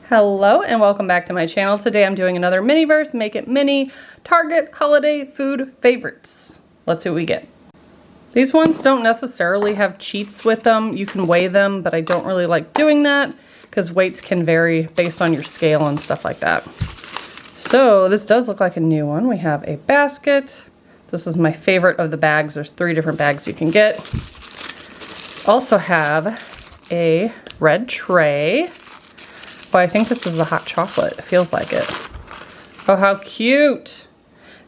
Hello and welcome back to my channel. Today I'm doing another Miniverse Make It Mini Target holiday food favorites. Let's see what we get. These ones don't necessarily have cheats with them. You can weigh them, but I don't really like doing that because weights can vary based on your scale and stuff like that. So this does look like a new one. We have a basket. This is my favorite of the bags. There's 3 different bags you can get. Also have a red tray. Oh, I think this is the hot chocolate. It feels like it. Oh, how cute.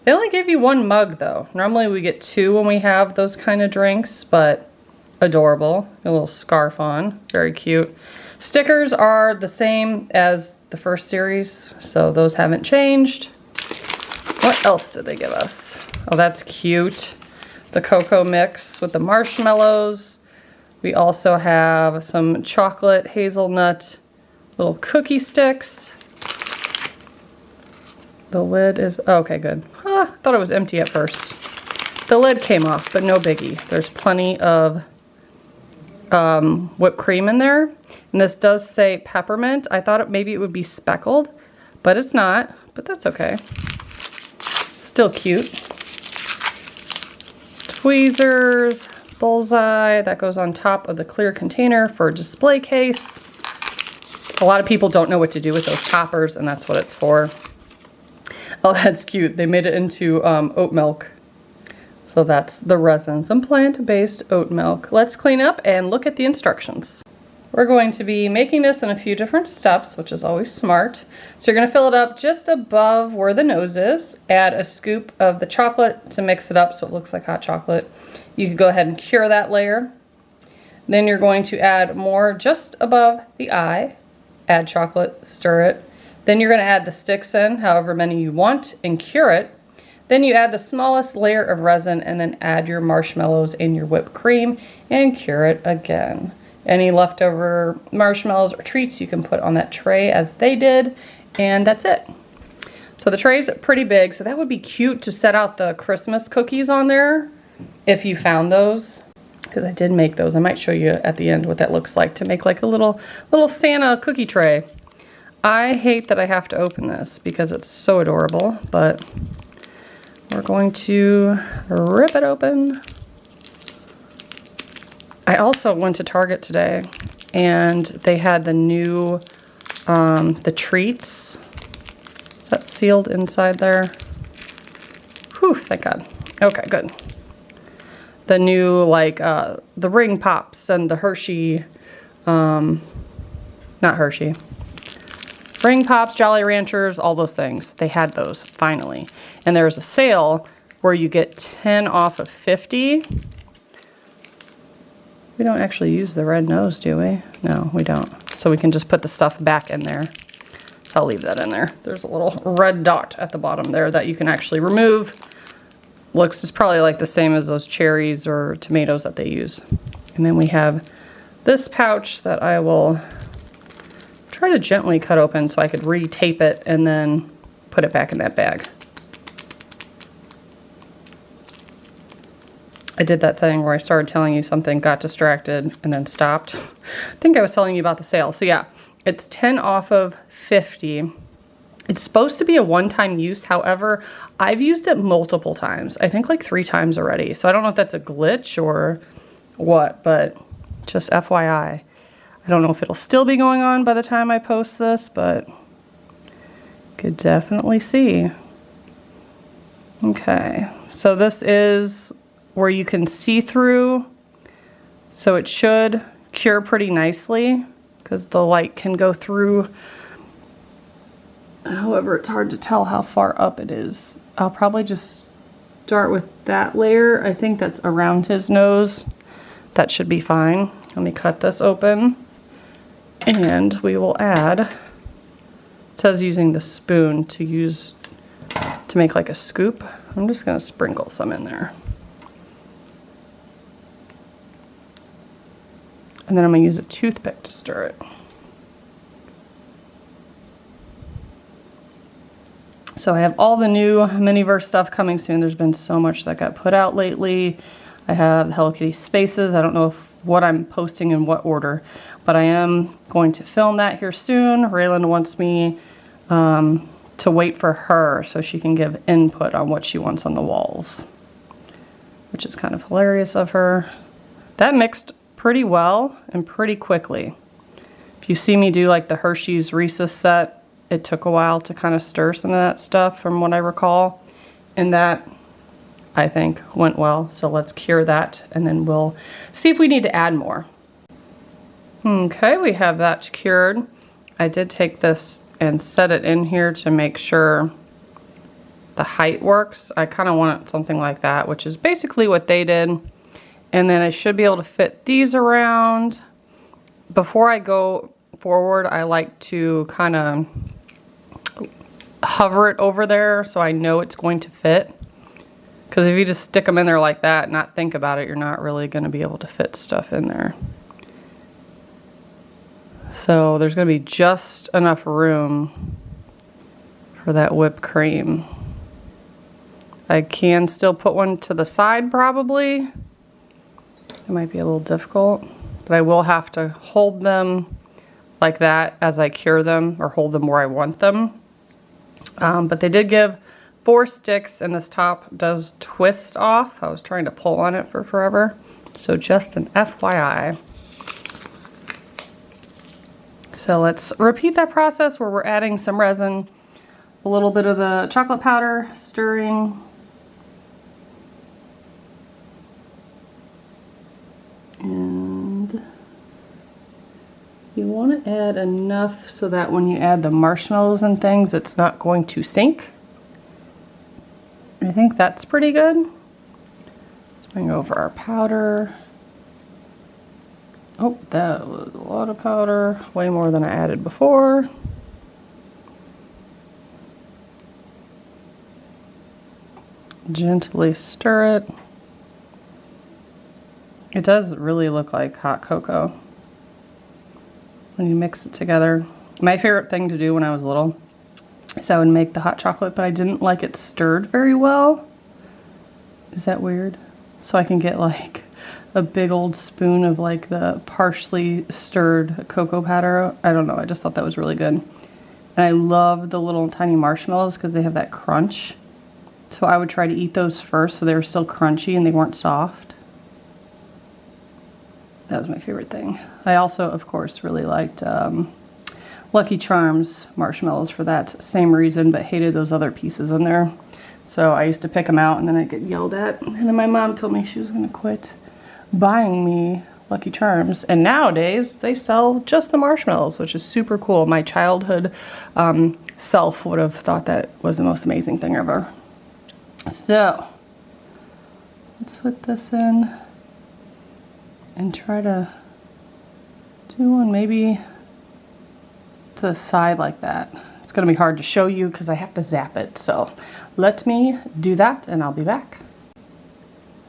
They only gave you 1 mug though. Normally we get 2 when we have those kind of drinks, but adorable. A little scarf on, very cute. Stickers are the same as the first series, so those haven't changed. What else did they give us? Oh, that's cute. The cocoa mix with the marshmallows. We also have some chocolate hazelnut little cookie sticks. The lid is, okay, good. I thought it was empty at first. The lid came off, but no biggie. There's plenty of whipped cream in there. And this does say peppermint. I thought maybe it would be speckled, but it's not, but that's okay. Still cute. Tweezers, Bullseye, that goes on top of the clear container for a display case. A lot of people don't know what to do with those toppers, and that's what it's for. Oh, that's cute. They made it into oat milk. So that's the resin, some plant-based oat milk. Let's clean up and look at the instructions. We're going to be making this in a few different steps, which is always smart. So you're going to fill it up just above where the nose is. Add a scoop of the chocolate to mix it up so it looks like hot chocolate. You could go ahead and cure that layer. Then you're going to add more just above the eye. Add chocolate, stir it. Then you're going to add the sticks in, however many you want, and cure it. Then you add the smallest layer of resin and then add your marshmallows and your whipped cream and cure it again. Any leftover marshmallows or treats you can put on that tray as they did, and that's it. So the tray's pretty big, so that would be cute to set out the Christmas cookies on there if you found those. Because I did make those. I might show you at the end what that looks like to make like a little Santa cookie tray. I hate that I have to open this because it's so adorable, but we're going to rip it open. I also went to Target today and they had the new, the treats. Is that sealed inside there? Whew, thank God. Okay, good. The new, like, the ring pops and the Hershey, not Hershey. Ring pops, Jolly Ranchers, all those things. They had those, finally. And there's a sale where you get 10 off of 50. We don't actually use the red nose, do we? No, we don't. So we can just put the stuff back in there. So I'll leave that in there. There's a little red dot at the bottom there that you can actually remove. Looks just probably like the same as those cherries or tomatoes that they use. And then we have this pouch that I will try to gently cut open so I could re-tape it and then put it back in that bag. I did that thing where I started telling you something, got distracted, and then stopped. I think I was telling you about the sale. So yeah, it's 10 off of 50. It's supposed to be a one-time use. However, I've used it multiple times. I think like 3 times already. So I don't know if that's a glitch or what, but just FYI. I don't know if it'll still be going on by the time I post this, but could definitely see. Okay, so this is where you can see through. So it should cure pretty nicely because the light can go through. However, it's hard to tell how far up it is. I'll probably just start with that layer. I think that's around his nose. That should be fine. Let me cut this open. And we will add, it says using the spoon to make like a scoop. I'm just gonna sprinkle some in there. And then I'm gonna use a toothpick to stir it. So I have all the new Miniverse stuff coming soon. There's been so much that got put out lately. I have the Hello Kitty Spaces. I don't know if what I'm posting in what order, but I am going to film that here soon. Raylan wants me to wait for her so she can give input on what she wants on the walls, which is kind of hilarious of her. That mixed pretty well and pretty quickly. If you see me do like the Hershey's Reese's set, it took a while to kind of stir some of that stuff from what I recall, and that I think went well. So let's cure that and then we'll see if we need to add more. Okay, we have that cured. I did take this and set it in here to make sure the height works. I kind of want something like that, which is basically what they did. And then I should be able to fit these around. Before I go forward, I like to kind of hover it over there so I know it's going to fit. Because if you just stick them in there like that and not think about it, you're not really going to be able to fit stuff in there. So there's going to be just enough room for that whipped cream. I can still put one to the side probably. It might be a little difficult, but I will have to hold them like that as I cure them, or hold them where I want them. But they did give 4 sticks, and this top does twist off. I was trying to pull on it for forever. So just an FYI. So let's repeat that process where we're adding some resin, a little bit of the chocolate powder, stirring. And you want to add enough so that when you add the marshmallows and things, it's not going to sink. I think that's pretty good. Let's bring over our powder. Oh, that was a lot of powder, way more than I added before. Gently stir it. It does really look like hot cocoa when you mix it together. My favorite thing to do when I was little is I would make the hot chocolate, but I didn't like it stirred very well. Is that weird? So I can get like a big old spoon of like the partially stirred cocoa powder. I don't know, I just thought that was really good. And I love the little tiny marshmallows because they have that crunch. So I would try to eat those first so they were still crunchy and they weren't soft. That was my favorite thing. I also, of course, really liked Lucky Charms marshmallows for that same reason, but hated those other pieces in there. So I used to pick them out and then I'd get yelled at. And then my mom told me she was going to quit buying me Lucky Charms. And nowadays they sell just the marshmallows, which is super cool. My childhood self would have thought that was the most amazing thing ever. So let's put this in and try to do one maybe to the side like that. It's going to be hard to show you because I have to zap it. So let me do that and I'll be back.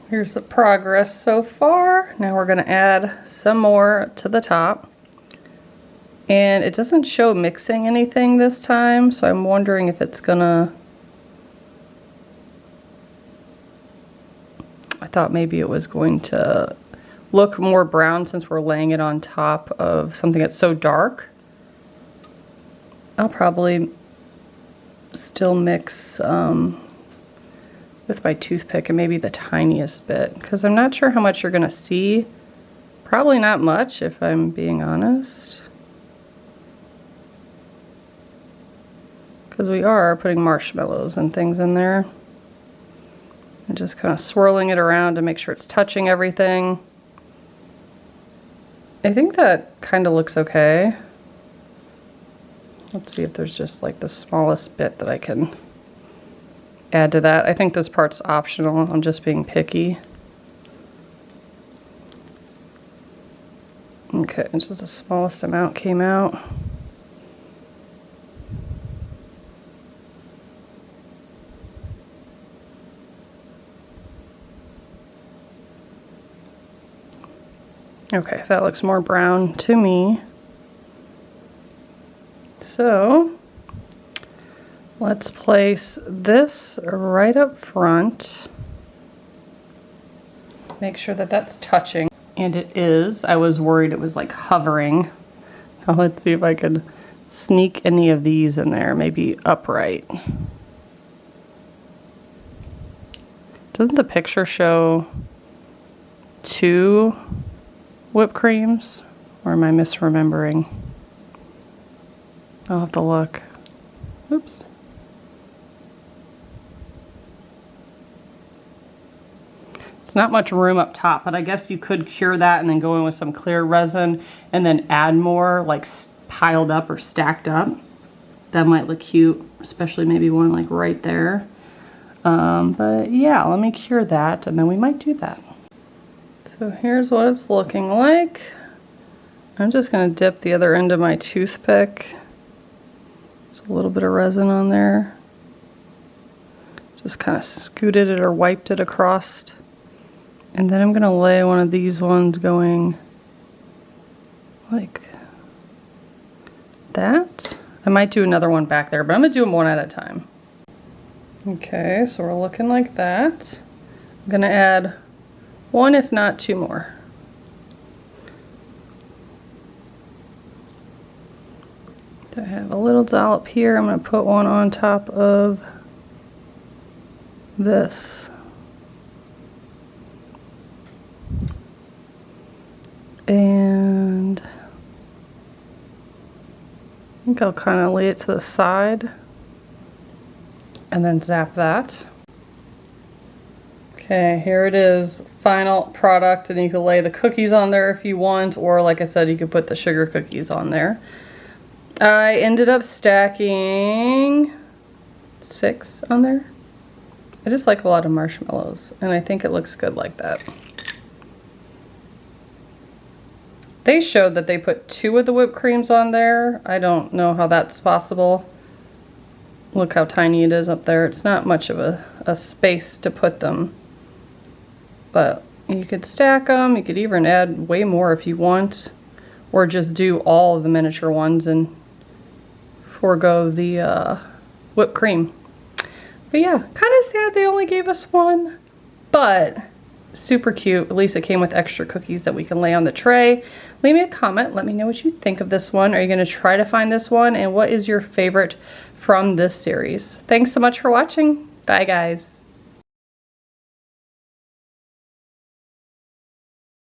Here's the progress so far. Now we're going to add some more to the top. And it doesn't show mixing anything this time, so I'm wondering if it's gonna... I thought maybe it was going to look more brown since we're laying it on top of something that's so dark. I'll probably still mix with my toothpick and maybe the tiniest bit, because I'm not sure how much you're gonna see. Probably not much if I'm being honest. Because we are putting marshmallows and things in there. And just kind of swirling it around to make sure it's touching everything. I think that kind of looks okay. Let's see if there's just like the smallest bit that I can add to that. I think this part's optional. I'm just being picky. Okay, this is the smallest amount came out. Okay, that looks more brown to me. So let's place this right up front. Make sure that that's touching. And it is. I was worried it was like hovering. Now let's see if I could sneak any of these in there, maybe upright. Doesn't the picture show 2 whipped creams? Or am I misremembering? I'll have to look. Oops. It's not much room up top, but I guess you could cure that and then go in with some clear resin and then add more like piled up or stacked up. That might look cute, especially maybe one like right there. But yeah, let me cure that and then we might do that. So here's what it's looking like. I'm just gonna dip the other end of my toothpick. There's a little bit of resin on there. Just kind of scooted it or wiped it across. And then I'm gonna lay one of these ones going like that. I might do another one back there, but I'm gonna do them one at a time. Okay, so we're looking like that. I'm gonna add 1, if not 2 more. I have a little dollop here. I'm gonna put one on top of this. And I think I'll kind of lay it to the side and then zap that. Okay, here it is, final product, and you can lay the cookies on there if you want, or like I said, you could put the sugar cookies on there. I ended up stacking 6 on there. I just like a lot of marshmallows, and I think it looks good like that. They showed that they put 2 of the whipped creams on there. I don't know how that's possible. Look how tiny it is up there. It's not much of a space to put them. But you could stack them. You could even add way more if you want. Or just do all of the miniature ones and forego the whipped cream. But yeah, kind of sad they only gave us 1. But super cute. At least it came with extra cookies that we can lay on the tray. Leave me a comment. Let me know what you think of this one. Are you going to try to find this one? And what is your favorite from this series? Thanks so much for watching. Bye, guys.